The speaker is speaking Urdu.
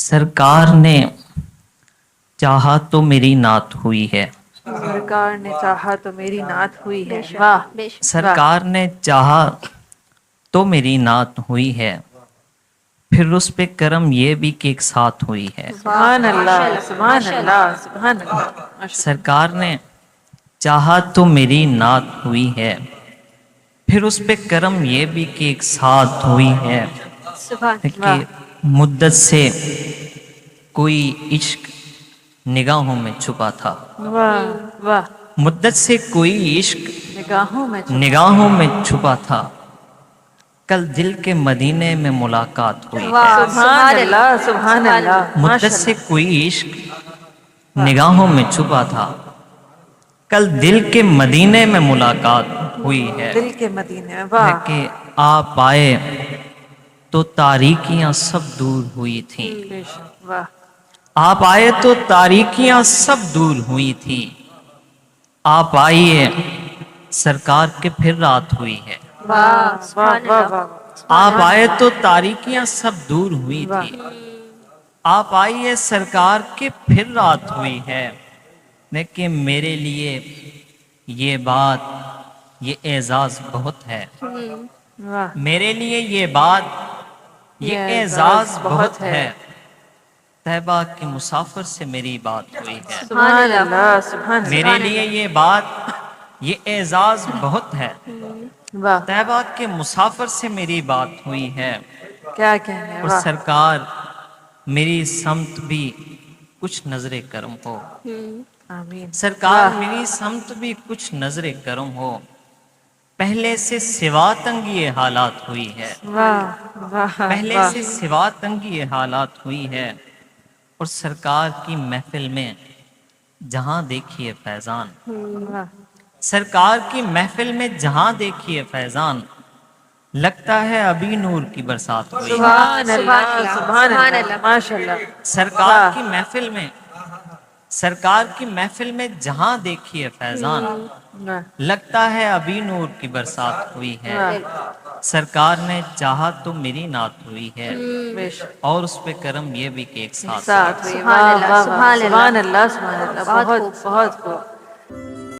سرکار نے چاہا تو میری نعت ہوئی ہے۔ سرکار نے چاہا تو میری نعت ہوئی ہے۔ بے شک، واہ بے شک۔ سرکار نے چاہا تو میری نعت ہوئی ہے، پھر اس پہ کرم یہ بھی کہ ایک ساتھ ہوئی ہے۔ سبحان اللہ، ماشاءاللہ، سبحان ماشاءاللہ۔ اللہ، سبحان اللہ، ماشاءاللہ۔ سرکار نے چاہا تو میری نعت ہوئی ہے، پھر اس پہ کرم یہ بھی کہ ایک ساتھ ہوئی ہے سبحان کہ مدت سے کوئی عشق نگاہوں میں چھپا تھا، واہ واہ، مدت سے کوئی عشق نگاہوں میں نگاہوں میں چھپا تھا، کل دل کے مدینے میں ملاقات ہوئی ہے۔ واہ، سبحان اللہ، سبحان اللہ، مدت سے کوئی عشق نگاہوں میں چھپا تھا، کل دل کے مدینے میں ملاقات ہوئی ہے دل کے مدینے میں، واہ کہ آپ آئے تو تاریکیاں سب دور ہوئی تھیں، بے شک، واہ آپ آئے تو تاریکیاں سب دور ہوئی تھیں، آپ آئیے سرکار کے پھر رات ہوئی ہے۔ واہ، واہ سبحان واہ اللہ۔ واہ، آپ آئے تو تاریکیاں سب دور ہوئی واہ۔ تھی، آپ آئیے سرکار کے پھر رات ہوئی ہے، لیکن میرے لیے یہ بات یہ اعزاز بہت ہے، واہ، میرے لیے یہ بات یہ اعزاز بہت ہے، طیبہ کے مسافر سے میری بات ہوئی ہے، سبحان اللہ، سبحان میرے لیے یہ بات یہ اعزاز بہت ہے، اللہ، واہ طیبہ کے مسافر سے میری بات ہوئی ہے، کیا کہنے، اور واہ سرکار میری سمت بھی کچھ نظر کرم ہو، آمین، سرکار میری سمت بھی کچھ نظر کرم ہو، پہلے سے سوا تنگی یہ حالات ہوئی ہے، واہ واہ پہلے واہ، سے سوا تنگی یہ حالات ہوئی ہے، اور سرکار کی محفل میں جہاں دیکھیے فیضان، واہ سرکار کی محفل میں جہاں دیکھیے فیضان، لگتا ہے ابھی نور کی برسات ہوئی ہے، سبحان اللہ، اللہ، سبحان سبحان اللہ، اللہ۔ ماشاء اللہ، سرکار کی محفل میں سرکار کی محفل میں جہاں دیکھیے فیضان، واہ لگتا ہے ابھی نور کی برسات ہوئی ہے، واہ، سرکار نے چاہا تو میری نعت ہوئی ہے، بے شک، اور اس پہ کرم یہ بھی کہ ایک ساتھ ساتھ ہوئی، سبحان واہ اللہ، واہ واہ، سبحان اللہ، سبحان اللہ، سبحان اللہ، بہت بہت خوب، بہت خوب،